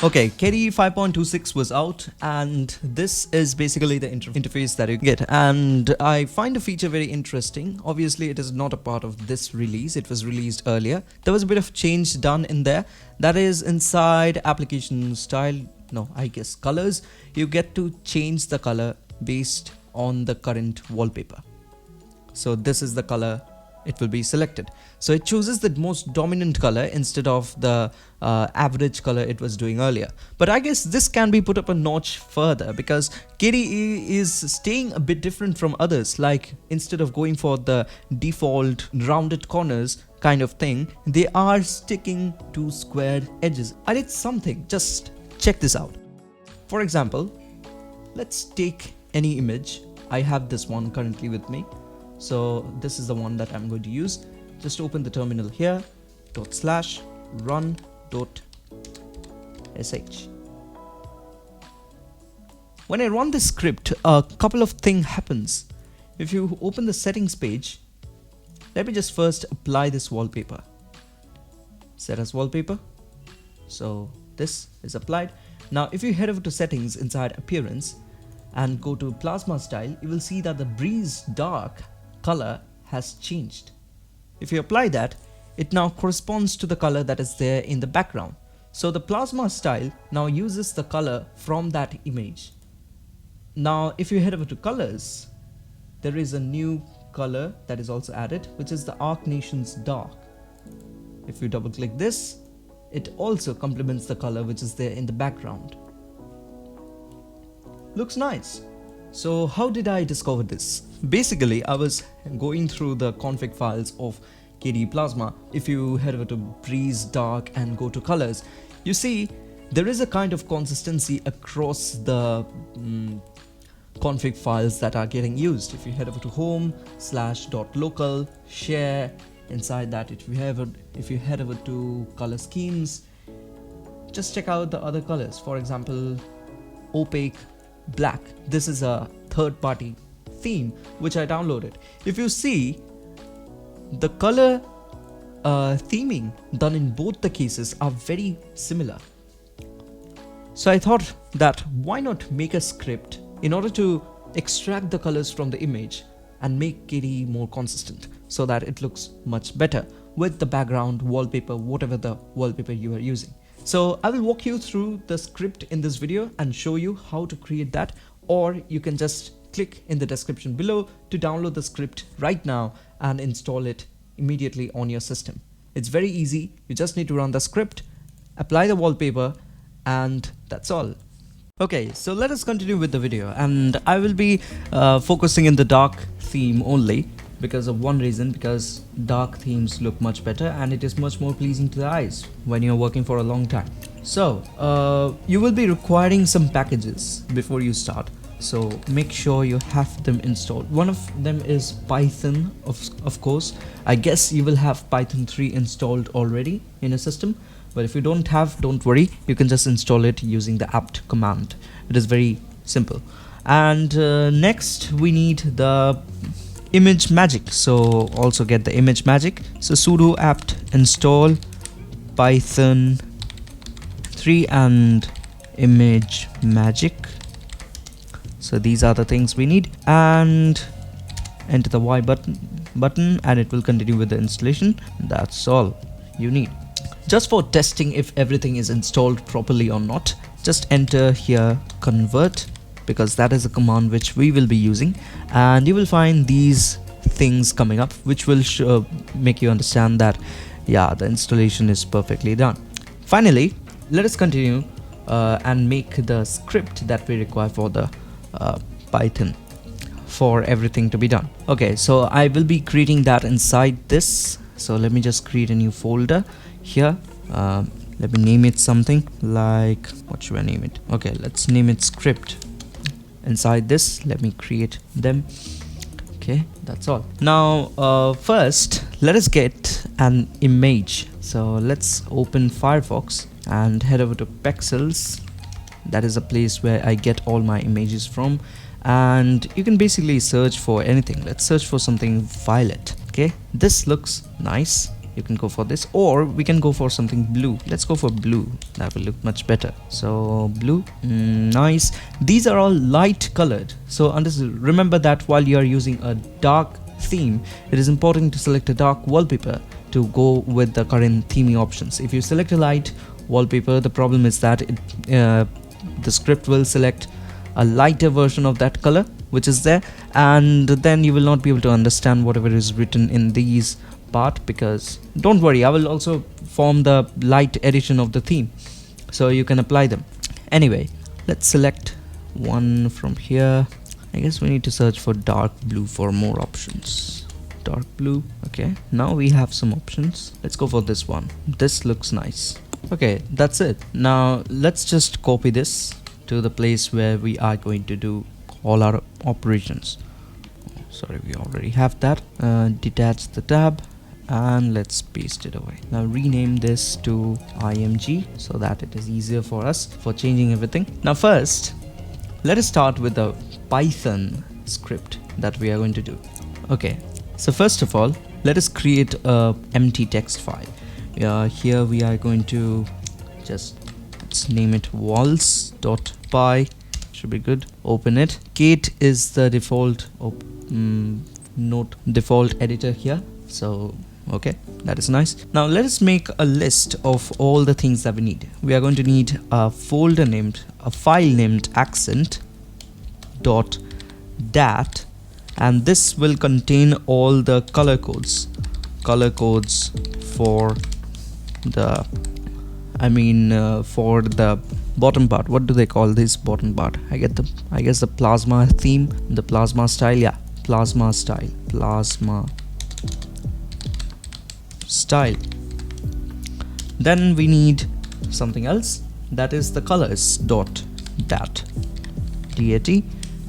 Okay, KDE 5.26 was out, and this is basically the interface that you get. And I find a feature very interesting. Obviously, it is not a part of this release. It was released earlier. There was a bit of change done in there. That is inside application style. No, I guess colors. You get to change the color based on the current wallpaper. So this is the color it will be selected. So it chooses the most dominant color instead of the average color it was doing earlier. But I guess this can be put up a notch further, because KDE is staying a bit different from others. Like, instead of going for the default rounded corners kind of thing, they are sticking to squared edges. I did something, just check this out. For example, let's take any image. I have this one currently with me. So this is the one that I'm going to use. Just open the terminal here, /run.sh. When I run this script, a couple of things happens. If you open the settings page, let me just first apply this wallpaper. Set as wallpaper. So this is applied. Now if you head over to settings inside appearance and go to plasma style, you will see that the breeze dark color has changed. If you apply that, it now corresponds to the color that is there in the background. So the plasma style now uses the color from that image. Now if you head over to colors, there is a new color that is also added, which is the Arcnation's dark. If you double click this, it also complements the color which is there in the background. Looks nice. So how did I discover this? Basically, I was going through the config files of KDE Plasma. If you head over to breeze dark and go to colors, you see there is a kind of consistency across the config files that are getting used. If you head over to home/.local share, inside that if you head over to color schemes, just check out the other colors. For example, opaque black. This is a third-party theme which I downloaded. If you see, the color theming done in both the cases are very similar. So I thought that why not make a script in order to extract the colors from the image and make KDE more consistent, so that it looks much better with the background wallpaper, whatever the wallpaper you are using. So I will walk you through the script in this video and show you how to create that, or you can just click in the description below to download the script right now and install it immediately on your system. It's very easy. You just need to run the script, apply the wallpaper, and that's all. Okay, so let us continue with the video, and I will be focusing in the dark theme only, because of one reason, because dark themes look much better and it is much more pleasing to the eyes when you're working for a long time. So you will be requiring some packages before you start, so make sure you have them installed. One of them is Python, of course. I guess you will have Python 3 installed already in a system, but if you don't have, don't worry, you can just install it using the apt command. It is very simple. And next we need the image magic, so also get the image magic. So sudo apt install python 3 and image magic. So these are the things we need, and enter the Y button and it will continue with the installation. That's all you need. Just for testing if everything is installed properly or not, just enter here convert, because that is a command which we will be using, and you will find these things coming up which will make you understand that yeah, the installation is perfectly done. Finally, let us continue and make the script that we require for the Python for everything to be done. Okay, so I will be creating that inside this. So let me just create a new folder here. Let me name it something like, what should I name it? Okay, let's name it script. Inside this, let me create them. Okay, that's all. Now first let us get an image. So let's open Firefox and head over to Pexels. That is a place where I get all my images from, and you can basically search for anything. Let's search for something violet. Okay, this looks nice. you can go for this, or we can go for something blue. Let's go for blue. That will look much better. So blue, nice. These are all light colored, so remember that while you are using a dark theme, it is important to select a dark wallpaper to go with the current theming options. If you select a light wallpaper, the problem is that the script will select a lighter version of that color which is there, and then you will not be able to understand whatever is written in these part. Because don't worry, I will also form the light edition of the theme so you can apply them. Anyway, let's select one from here. I guess we need to search for dark blue for more options. Dark blue. Okay, now we have some options. Let's go for this one. This looks nice. Okay, that's it. Now let's just copy this to the place where we are going to do all our operations. Sorry, we already have that. Detach the tab and let's paste it away. Now rename this to img so that it is easier for us for changing everything. Now first, let us start with the Python script that we are going to do. Okay, so first of all, let us create a empty text file. Here we are going to just, let's name it walls.py. Should be good. Open it. Kate is the default default editor here, so okay, that is nice. Now let us make a list of all the things that we need. We are going to need a file named accent.dat, and this will contain all the color codes for the for the bottom part. What do they call this bottom part? I guess the plasma theme, the plasma style. Yeah, plasma style. Then we need something else, that is the colors.dat,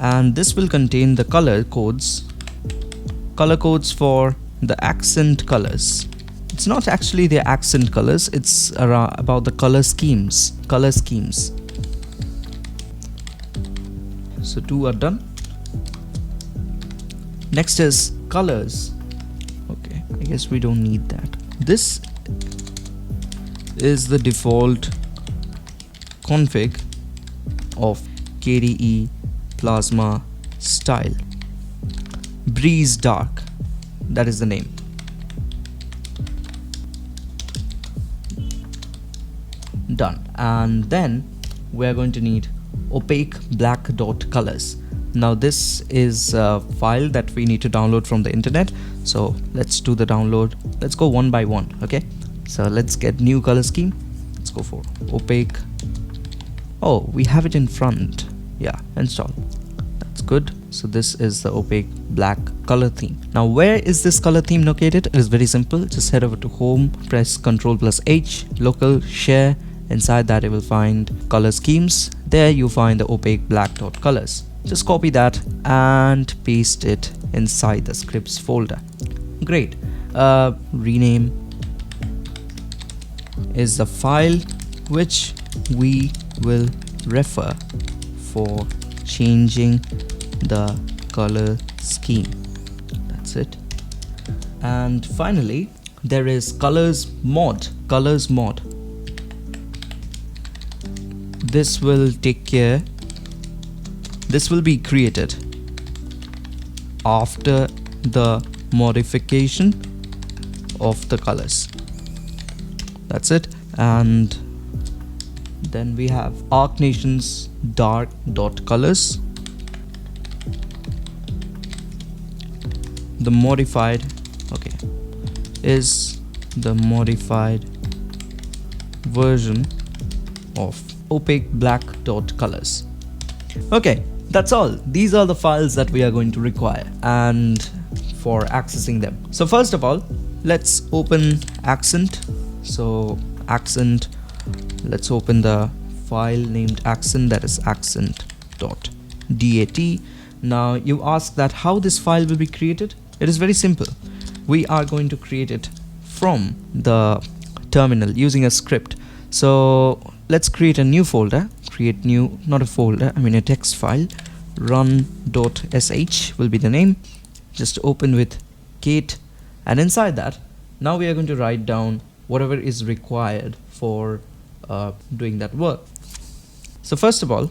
and this will contain the color codes for the accent colors. It's not actually the accent colors, it's about the color schemes. So 2 are done. Next is colors. Okay, I guess we don't need that. This is the default config of KDE Plasma style. Breeze dark, that is the name. Done. And then we're going to need opaque black dot colors. Now this is a file that we need to download from the internet, so let's do the download. Let's go one by one. Okay, so let's get new color scheme. Let's go for opaque. Oh, we have it in front. Yeah, install. That's good. So this is the opaque black color theme. Now where is this color theme located? It is very simple. Just head over to home, press Ctrl+H, local, share. Inside that you will find color schemes. There you find the opaque black dot colors. Just copy that and paste it inside the scripts folder. Great. Rename is the file which we will refer for changing the color scheme. That's it. And finally, there is colors mod. This will be created after the modification of the colors. That's it. And then we have Arcnation's dark dot colors. The modified, okay, is the modified version of opaque black dot colors. Okay, that's all. These are the files that we are going to require and for accessing them. So first of all, let's open accent. So accent, let's open the file named accent, that is accent.dat. Now you ask that how this file will be created. It is very simple. We are going to create it from the terminal using a script. So let's create a new folder. Create new, not a folder, a text file. Run.sh will be the name. Just open with Kate, and inside that Now we are going to write down whatever is required for doing that work. So first of all,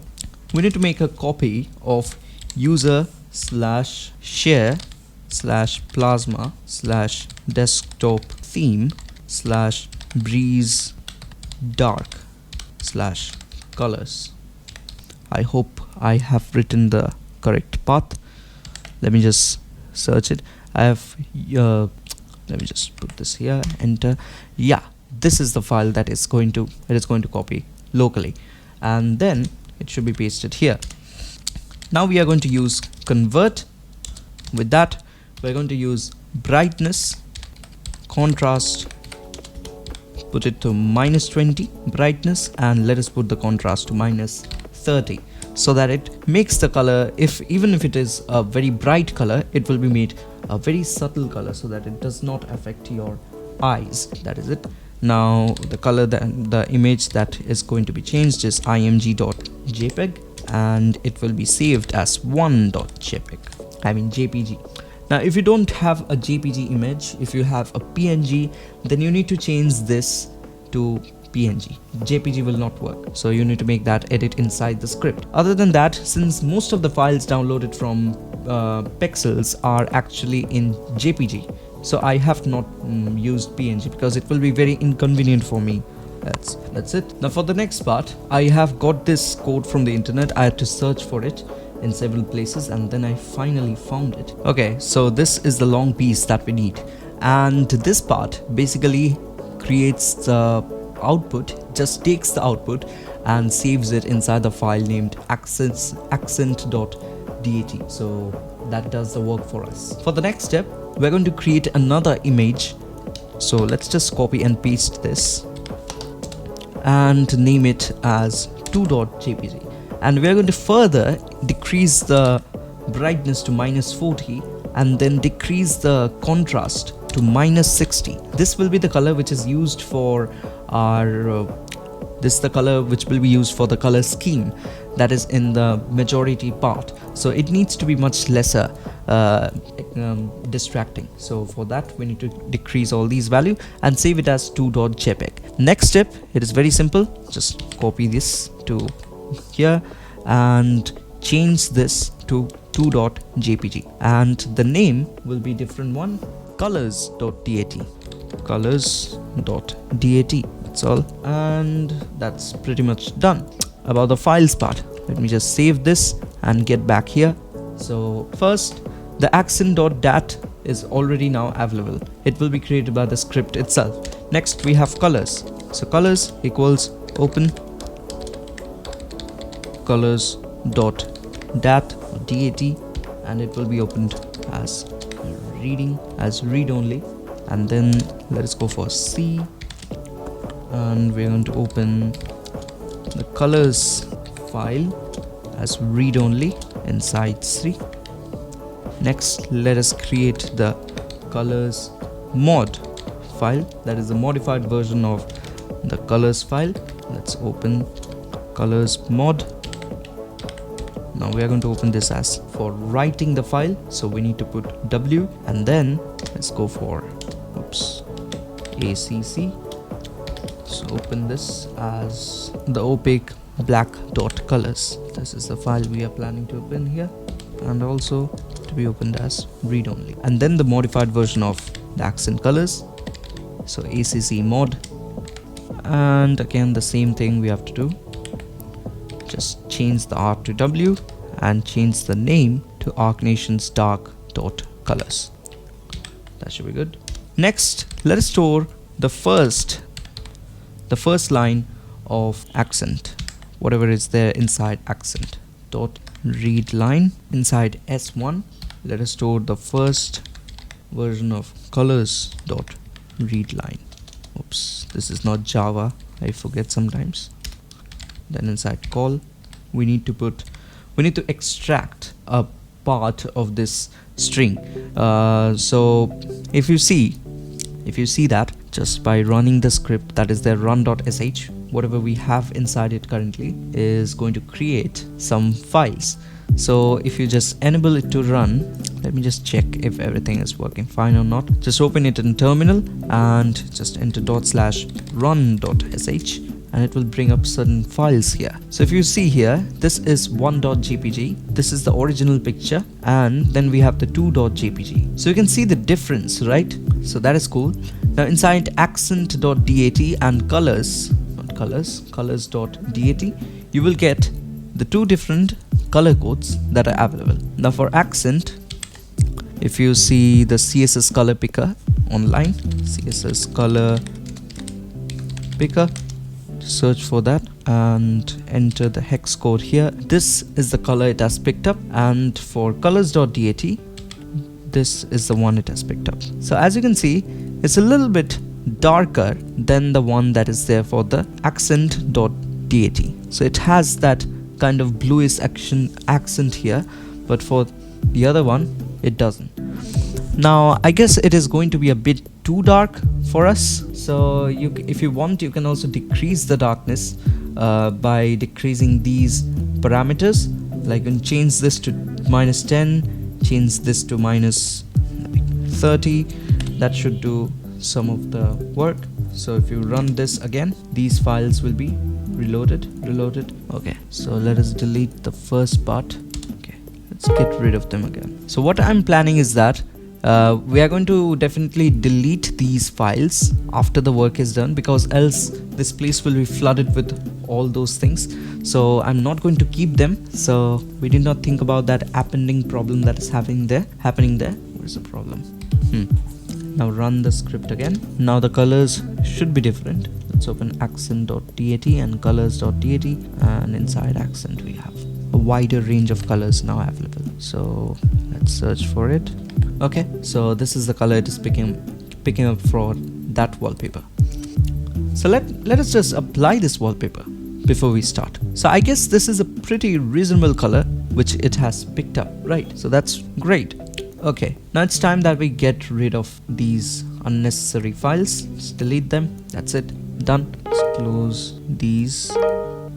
we need to make a copy of user/share/plasma/desktop theme/breeze dark/colors. I hope I have written the correct path. Let me just search it. I have let me just put this here, enter. Yeah, this is the file that is going to copy locally, and then it should be pasted here. Now we are going to use convert. With that, we're going to use brightness, contrast, put it to -20 brightness, and let us put the contrast to -30, so that it makes the color, even if it is a very bright color, it will be made a very subtle color so that it does not affect your eyes. That is it. Now the color, the image that is going to be changed is img.jpg, and it will be saved as jpg. Now if you don't have a jpg image, if you have a png, then you need to change this to png. jpg will not work, so you need to make that edit inside the script. Other than that, since most of the files downloaded from pixels are actually in jpg, so I have not used png because it will be very inconvenient for me. That's it. Now for the next part, I have got this code from the internet. I had to search for it in several places, and then I finally found it. Okay, so this is the long piece that we need, and this part basically creates the output, just takes the output and saves it inside the file named accent.dat. so that does the work for us. For the next step, we're going to create another image, so let's just copy and paste this and name it as 2.jpg, and we're going to further decrease the brightness to -40 and then decrease the contrast to -60. This will be the color which is used for our this is the color which will be used for the color scheme that is in the majority part, so it needs to be much lesser distracting. So for that, we need to decrease all these value and save it as 2.jpg. Next step, it is very simple. Just copy this to here and change this to 2.jpg, and the name will be different one, colors.dat. That's all, and that's pretty much done. About the files part, let me just save this and get back here. So first, the accent.dat is already now available. It will be created by the script itself. Next we have colors. So colors equals open colors.dat, and it will be opened as read only, and then let us go for C, and we're going to open the colors file as read only inside C. Next, let us create the colors mod file, that is the modified version of the colors file. Let's open colors mod. Now we are going to open this as for writing the file, so we need to put W, and then let's go for ACC. So open this as the opaque black dot colors. This is the file we are planning to open here, and also to be opened as read only, and then the modified version of the accent colors, so ACC mod, and again the same thing we have to do. Just change the R to W and change the name to Arcnation's dark.colors. That should be good. Next, let us store the first line of accent, whatever is there inside accent dot read line. Inside S1, let us store the first version of colors dot read line. This is not Java, I forget sometimes. Then inside call, we need to extract a part of this string. So if you see that, just by running the script, that is the run.sh, whatever we have inside it currently is going to create some files. So if you just enable it to run, Let me just check if everything is working fine or not. Just open it in terminal and just enter /run.sh, and it will bring up certain files here. So if you see here, this is 1.jpg, this is the original picture, and then we have the 2.jpg. So you can see the difference, right? So that is cool. Now inside accent.dat and colors.dat, you will get the two different color codes that are available. Now for accent, if you see the CSS color picker online, CSS color picker, search for that and enter the hex code here. This is the color it has picked up, and for colors.dat, this is the one it has picked up. So as you can see, it's a little bit darker than the one that is there for the accent.dat. So it has that kind of bluish accent here, but for the other one it doesn't. Now I guess it is going to be a bit too dark for us, so if you want, you can also decrease the darkness by decreasing these parameters. Like you can change this to -10, change this to -30. That should do some of the work. So if you run this again, these files will be reloaded. Okay, so let us delete the first part. Okay, let's get rid of them again. So what I'm planning is that we are going to definitely delete these files after the work is done, because else this place will be flooded with all those things. So I'm not going to keep them. So we did not think about that appending problem that is happening there. What is the problem? Now run the script again. Now the colors should be different. Let's open accent.dat and colors.dat, and inside accent we have a wider range of colors now available. So let's search for it. Okay, so this is the color it is picking up for that wallpaper. So let us just apply this wallpaper before we start. So I guess this is a pretty reasonable color which it has picked up, right? So that's great. Okay, now it's time that we get rid of these unnecessary files. Just delete them. That's it. Done. Let's close these.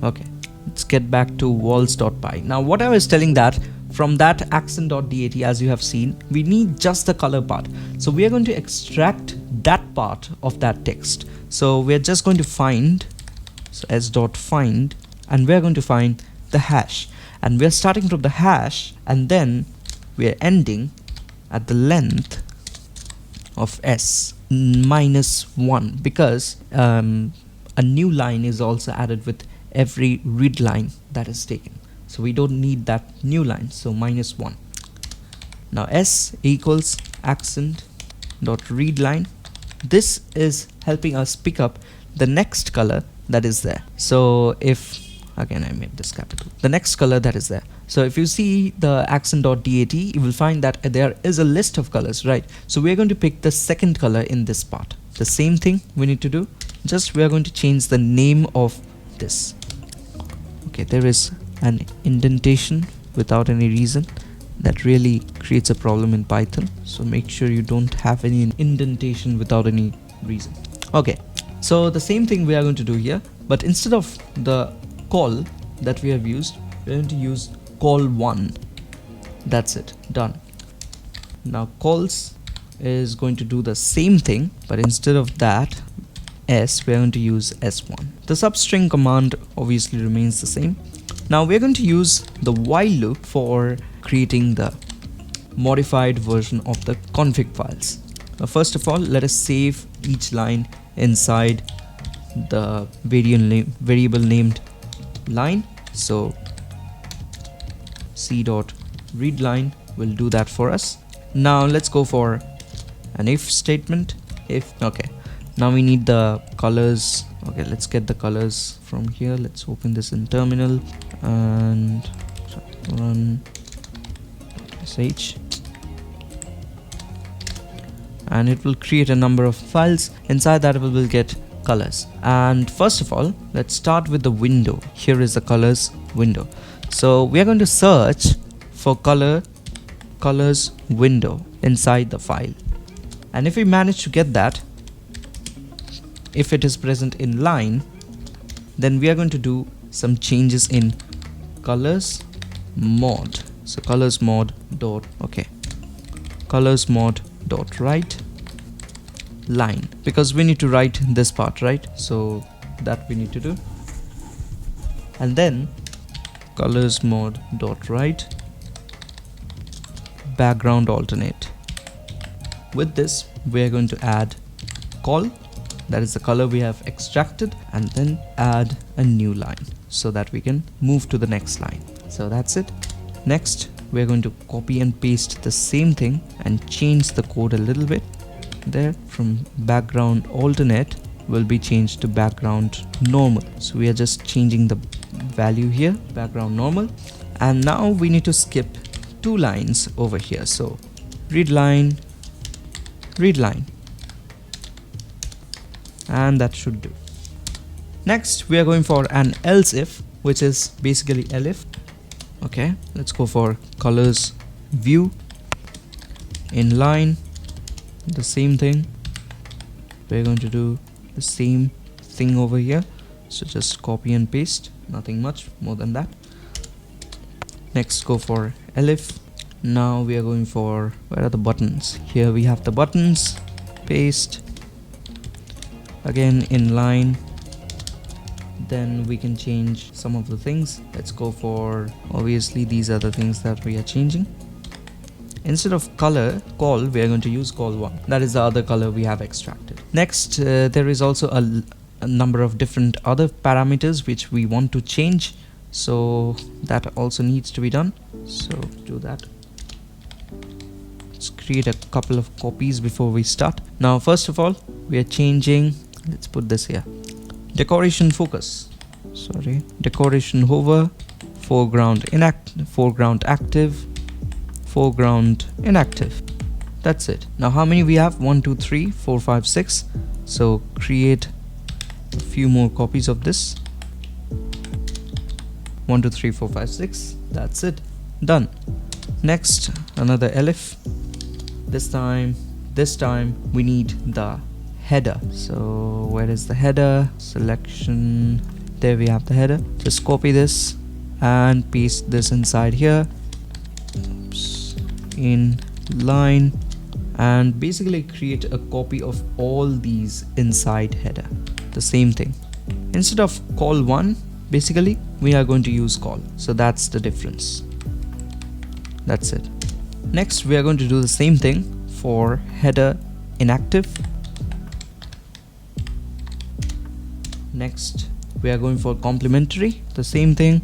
Okay, let's get back to walls.py. Now what I was telling, that from that accent.dat, as you have seen, we need just the color part. So we are going to extract that part of that text. So we are just going to find, so s.find, and we are going to find the hash, and we are starting from the hash, and then we are ending at the length of s -1, because a new line is also added with every read line that is taken. So we don't need that new line, so -1. Now s equals accent.readline. This is helping us pick up the next color that is there. So if, again I made this capital, the next color that is there. So if you see the accent.dat, you will find that there is a list of colors, right? So we are going to pick the second color in this part. The same thing we need to do, just we are going to change the name of this. Okay, there is an indentation without any reason. That really creates a problem in Python, so make sure you don't have any indentation without any reason. Okay, so the same thing we are going to do here, but instead of the call that we have used, we're going to use call1. That's it, done. Now calls is going to do the same thing, but instead of that s, we're going to use s1. The substring command obviously remains the same. Now we're going to use the while loop for creating the modified version of the config files. Now first of all, let us save each line inside the variable named line. So c.readline will do that for us. Now let's go for an if statement. If, okay, now we need the colors. Okay, let's get the colors from here. Let's open this in terminal and run sh, and it will create a number of files. Inside that we will get colors. And first of all, let's start with the window. Here is the colors window. So we are going to search for colors window inside the file, and if we manage to get that, if it is present in line, then we are going to do some changes in colors mod. So colors mod dot, okay, colors mod dot write line, because we need to write this part, right? So that we need to do. And then colors mod dot write background alternate. With this we are going to add col, that is the color we have extracted, and then add a new line so that we can move to the next line. So that's it. Next we are going to copy and paste the same thing and change the code a little bit. There, from background alternate will be changed to background normal. So we are just changing the value here, background normal. And now we need to skip 2 lines over here. So read line, and that should do. Next we are going for an else if, which is basically elif. Okay, let's go for colors view inline, the same thing. We're going to do the same thing over here, so just copy and paste, nothing much more than that. Next go for elif. Now we are going for, where are the buttons? Here we have the buttons, paste, again inline. Then we can change some of the things. Let's go for, obviously these are the things that we are changing. Instead of color col, we are going to use col1. That is the other color we have extracted. Next there is also a number of different other parameters which we want to change, so that also needs to be done. So do that. Let's create a couple of copies before we start. Now first of all we are changing, let's put this here, decoration focus, decoration hover, foreground active, foreground inactive. That's it. Now how many we have? 1 2 3 4 5 6. So create a few more copies of this. 1 2 3 4 5 6. That's it, done. Next another elif. This time we need the header. So where is the header? Selection, there we have the header. Just copy this and paste this inside here. Oops. In line, and basically create a copy of all these inside header. The same thing. Instead of col1, basically we are going to use col. So that's the difference. That's it. Next we are going to do the same thing for header inactive. Next we are going for complementary, the same thing,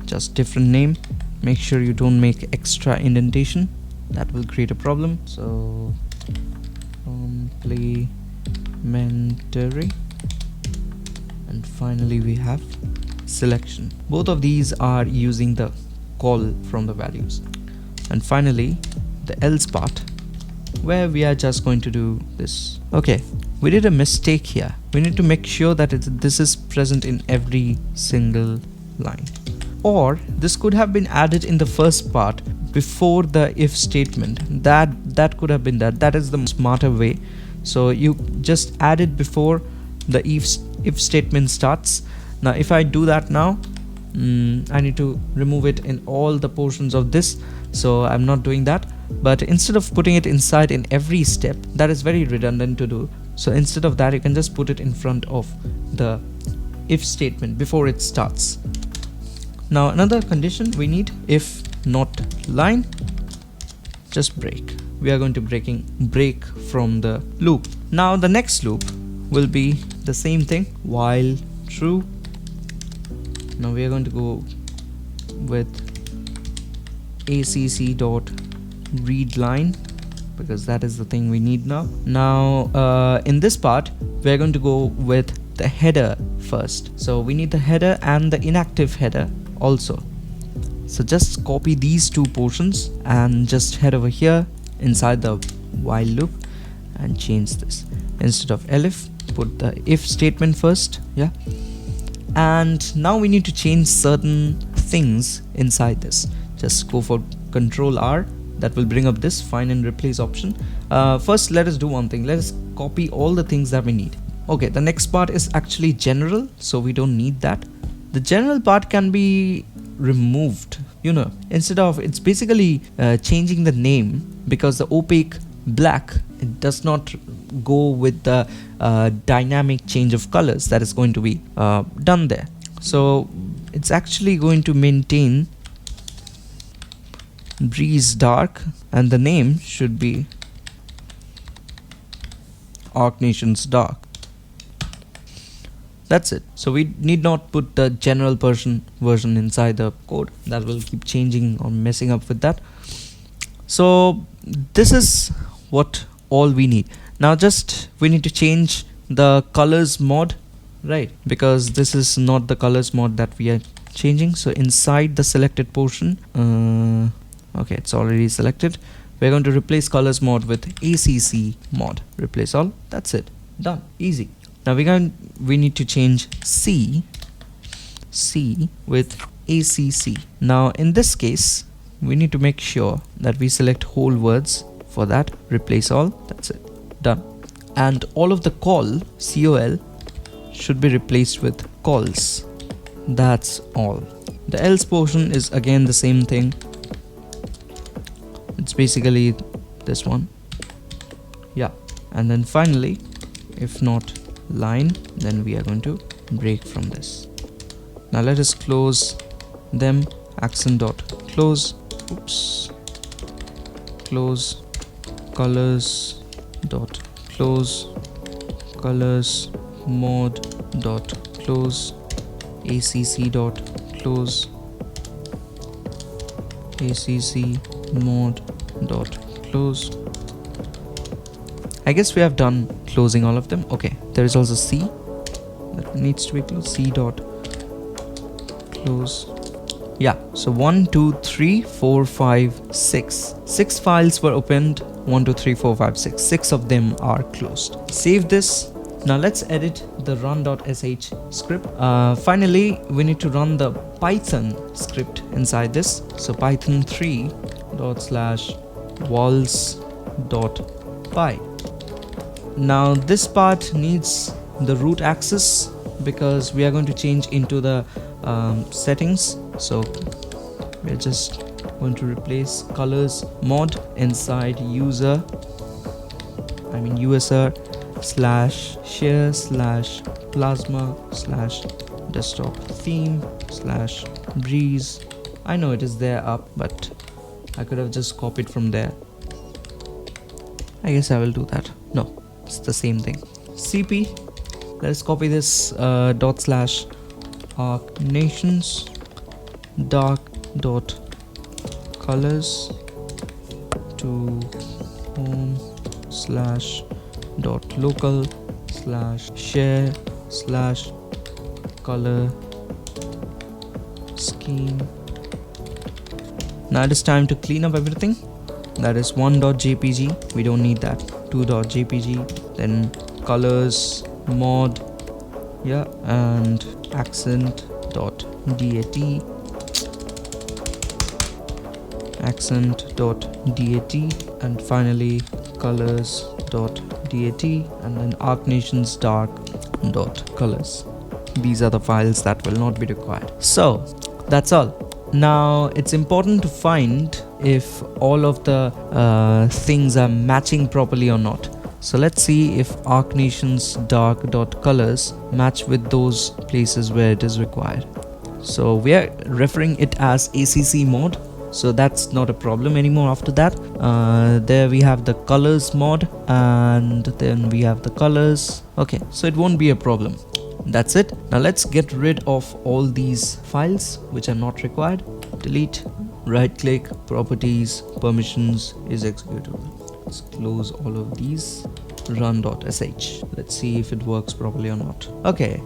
just different name. Make sure you don't make extra indentation, that will create a problem. So complementary, and finally we have selection. Both of these are using the call from the values. And finally the else part, where we are just going to do this. Okay, we did a mistake here. We need to make sure that this is present in every single line, or this could have been added in the first part before the if statement. That could have been that is the smarter way. So you just add it before the if statement starts. Now if I do that now, I need to remove it in all the portions of this, so I'm not doing that. But instead of putting it inside in every step, that is very redundant to do. So instead of that, you can just put it in front of the if statement before it starts. Now another condition we need, if not line, just break. We are going to break from the loop. Now the next loop will be the same thing, while true. Now we are going to go with acc.readLine, because that is the thing we need now. Now in this part we are going to go with the header first. So we need the header and the inactive header also. So just copy these two portions and just head over here inside the while loop and change this. Instead of elif, put the if statement first. Yeah. And now we need to change certain things inside this. Just go for Control R, that will bring up this find and replace option. First let us do one thing. Let us copy all the things that we need. Okay, the next part is actually general, so we don't need that. The general part can be removed you know, instead of, it's basically changing the name, because the opaque black, it does not go with the dynamic change of colors that is going to be done there. So it's actually going to maintain breeze dark, and the name should be Arcnation's dark. That's it. So we need not put the general version inside the code. That will keep changing or messing up with that. So this is what all we need. Now just we need to change the colors mod, right? Because this is not the colors mod that we are changing. So inside the selected portion, okay, it's already selected. We're going to replace colors mod with ACC mod. Replace all. That's it. Done. Easy. Now we need to change C with ACC. Now in this case, we need to make sure that we select whole words. For that, replace all. That's it. Done. And all of the col should be replaced with calls. That's all. The else portion is again the same thing. It's basically this one. Yeah. And then finally, if not line, then we are going to break from this. Now let us close them. Accent dot close. Oops. Close. Colors dot close. Colors mod dot close. ACC dot close. ACC mod dot close. I guess we have done closing all of them. Okay, there is also C that needs to be closed. C dot close. Yeah, so 1 2 3 4 5 6 6 files were opened. 1 2 3 4 5 6 6 of them are closed. Save this. Now let's edit the run.sh script. Finally, we need to run the Python script inside this. So python 3 dot slash walls dot py. Now this part needs the root access, because we are going to change into the settings. So we're just going to replace colors mod inside user slash share slash plasma slash desktop theme slash breeze. I know it is there up, but I could have just copied from there. I guess I will do that. No, it's the same thing. CP, let's copy this dot slash Arcnations dark dot colors to home slash dot local slash share slash color scheme. Now it is time to clean up everything. That is 1.jpg, we don't need that. 2.jpg, then colors mod, yeah, and accent.dat, and finally colors.dat, and then Arcnation's dark.colors. These are the files that will not be required. So that's all. Now it's important to find if all of the things are matching properly or not. So let's see if Arcnation's dark.colors match with those places where it is required. So we are referring it as ACC mod, so that's not a problem anymore. After that, there we have the colors mod, and then we have the colors. Okay, so it won't be a problem. That's it. Now let's get rid of all these files which are not required. Delete, right click, properties, permissions is executable. Let's close all of these. Run.sh. Let's see if it works properly or not. Okay,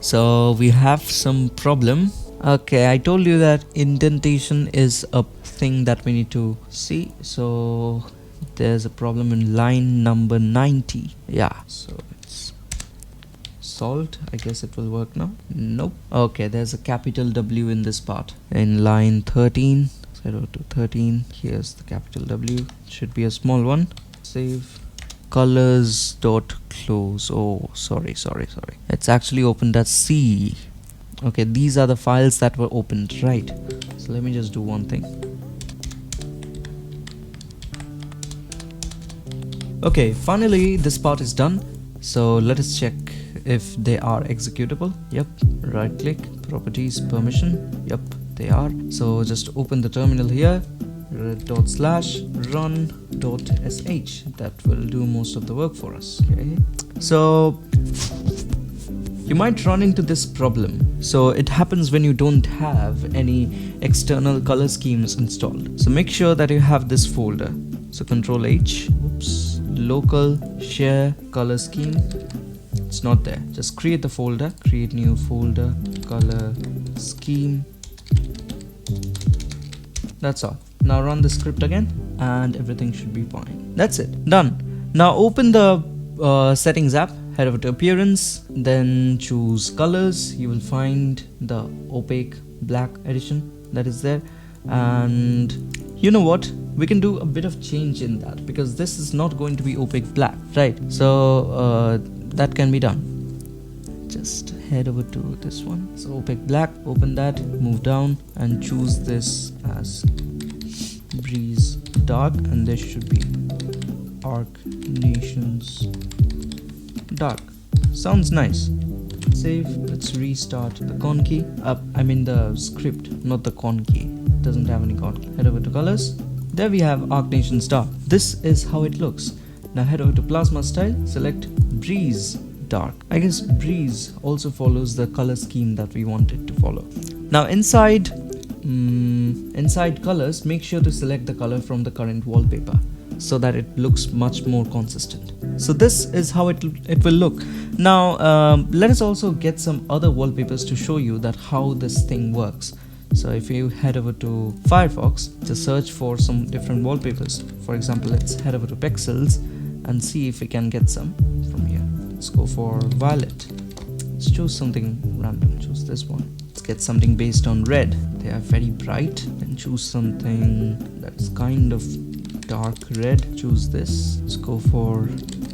so we have some problem. Okay, I told you that indentation is a thing that we need to see. So there's a problem in line number 90. Yeah, so it's solved. I guess it will work now. Nope. Okay, there's a capital W in this part. In line 13, 0 to 13, here's the capital W. It should be a small one. Save. Colors dot close. Oh, sorry. It's actually opened as C. Okay, these are the files that were opened, right? So So let me just do one thing. Okay, finally this part is done. So let us check if they are executable. Yep, right click, properties, permission. Yep, they are. So just open the terminal here, run.sh. That will do most of the work for us. Okay, so you might run into this problem. So it happens when you don't have any external color schemes installed. So make sure that you have this folder. So Control H, oops, local share color scheme. It's not there. Just create the folder, create new folder, color scheme. That's all. Now run the script again and everything should be fine. That's it, done. Now open the settings app, head over to appearance, then choose colors. You will find the opaque black edition that is there. And you know what, we can do a bit of change in that because this is not going to be opaque black, right? So that can be done. Just head over to this one. So opaque black, open that, move down and choose this as breeze dark, and this should be Arcnation's dark. Sounds nice. Save. Let's restart the con key. I mean the script, not the con key. It doesn't have any con key. Head over to colors. There we have Arcnation's dark. This is how it looks. Now head over to Plasma style, select breeze dark. I guess breeze also follows the color scheme that we want it to follow. Now inside colors, make sure to select the color from the current wallpaper so that it looks much more consistent. So this is how it will look. Now let us also get some other wallpapers to show you that how this thing works. So if you head over to Firefox, just search for some different wallpapers. For example, let's head over to Pixels and see if we can get some from here. Let's go for violet. Let's choose something random. Choose this one. Let's get something based on red. They are very bright. Then choose something that's kind of dark red. Choose this. Let's go for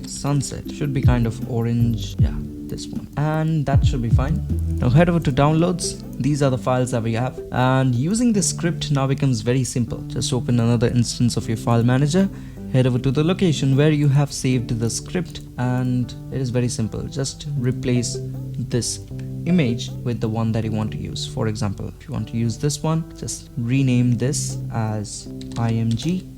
sunset. Should be kind of orange. Yeah, this one. And that should be fine. Now head over to downloads. These are the files that we have. And using this script now becomes very simple. Just open another instance of your file manager. Head over to the location where you have saved the script, and it is very simple. Just replace this image with the one that you want to use. For example, if you want to use this one, just rename this as img.jpg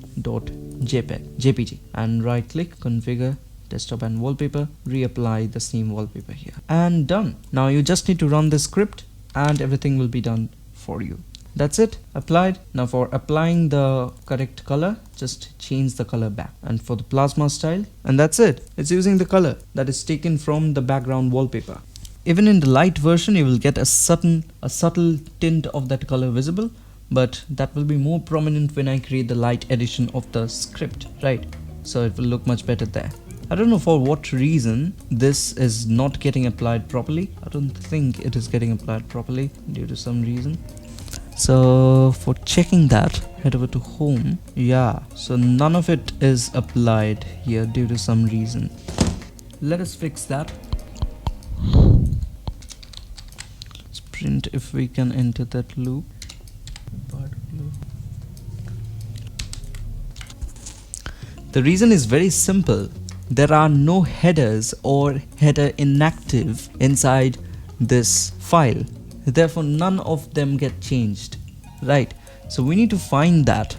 and right click, configure desktop and wallpaper, reapply the same wallpaper here, and done. Now you just need to run this script and everything will be done for you. That's it, applied. Now for applying the correct color, just change the color back, and for the plasma style, and that's it. It's using the color that is taken from the background wallpaper. Even in the light version, you will get a subtle tint of that color visible, but that will be more prominent when I create the light edition of the script, right? So it will look much better there. I don't know for what reason this is not getting applied properly. I don't think it is getting applied properly due to some reason. So for checking that, head over to home. Yeah, so none of it is applied here due to some reason. Let us fix that. Let's print if we can enter that loop. The reason is very simple. There are no headers or header inactive inside this file. Therefore, none of them get changed, right? So we need to find that.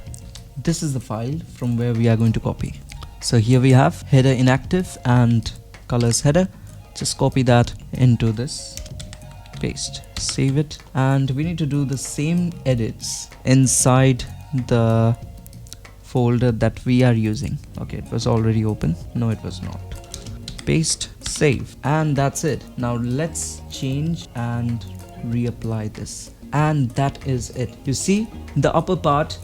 This is the file from where we are going to copy. So here we have header inactive and colors header. Just copy that into this, paste, save it, and we need to do the same edits inside the folder that we are using. Okay, it was already open. No, it was not. Paste, save, and that's it. Now let's change and reapply this, and that is it. You see, the upper part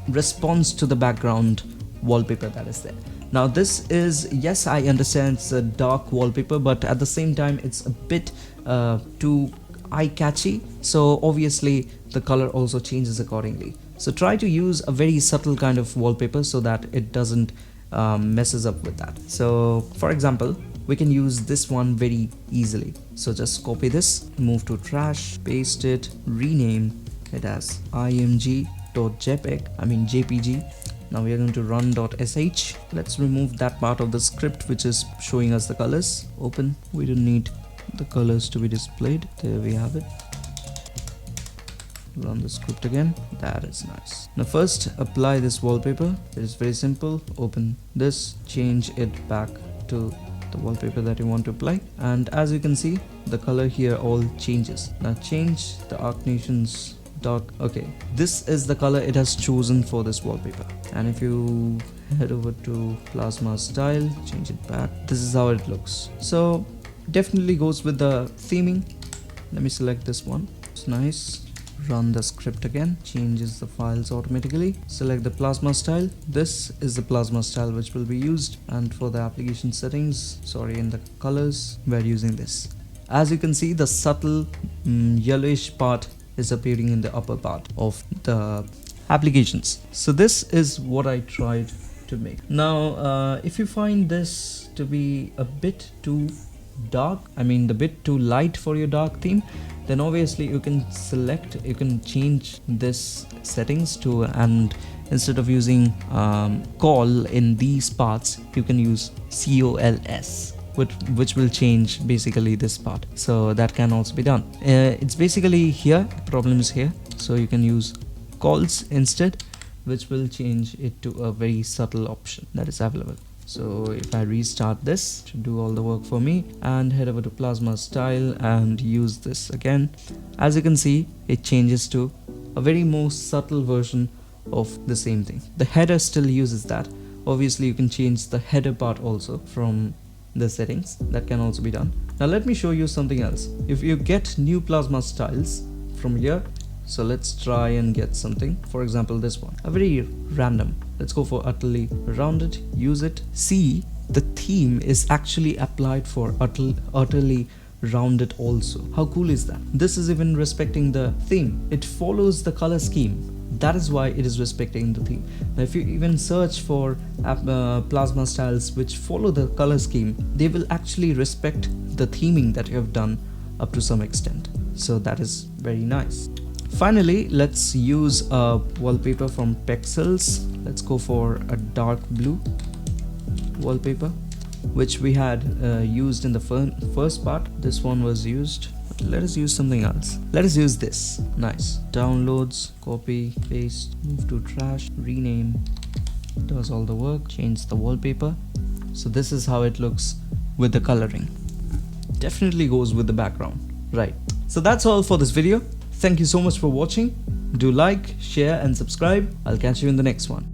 responds to the background wallpaper that is there. Now this is, yes, I understand it's a dark wallpaper, but at the same time it's a bit too eye-catchy, so obviously the color also changes accordingly. So try to use a very subtle kind of wallpaper so that it doesn't messes up with that. So for example, we can use this one very easily. So just copy this, move to trash, paste it, rename it as jpg. Now we are going to run.sh. Let's remove that part of the script which is showing us the colors. Open. We don't need the colors to be displayed. There we have it. Run the script again. That is nice. Now first apply this wallpaper. It is very simple. Open this, change it back to the wallpaper that you want to apply, and as you can see, the color here all changes. Now change the Arcnation's dark. Okay, this is the color it has chosen for this wallpaper. And if you head over to Plasma style, change it back, this is how it looks. So definitely goes with the theming. Let me select this one. It's nice. Run the script again, changes the files automatically. Select the Plasma style. This is the Plasma style which will be used, and for the application settings, in the colors, we're using this. As you can see, the subtle yellowish part is appearing in the upper part of the applications. So this is what I tried to make. Now if you find this to be a bit too dark, a bit too light for your dark theme, then obviously you can change this settings to, and instead of using col in these parts, you can use cols, which will change basically this part. So that can also be done. It's basically here, problem is here, so you can use cols instead, which will change it to a very subtle option that is available. So if I restart this to do all the work for me and head over to Plasma style and use this again, as you can see, it changes to a very more subtle version of the same thing. The header still uses that. Obviously you can change the header part also from the settings. That can also be done. Now let me show you something else. If you get new Plasma styles from here, so let's try and get something, for example this one, a very random. Let's go for utterly rounded, use it. See, the theme is actually applied for utterly rounded also. How cool is that? This is even respecting the theme. It follows the color scheme. That is why it is respecting the theme. Now if you even search for Plasma styles which follow the color scheme, they will actually respect the theming that you have done up to some extent. So that is very nice. Finally, let's use a wallpaper from Pexels. Let's go for a dark blue wallpaper, which we had used in the first part. This one was used. Let us use something else. Let us use this. Nice. Downloads, copy, paste, move to trash, rename. Does all the work. Change the wallpaper. So this is how it looks with the coloring. Definitely goes with the background. Right. So that's all for this video. Thank you so much for watching. Do like, share and subscribe. I'll catch you in the next one.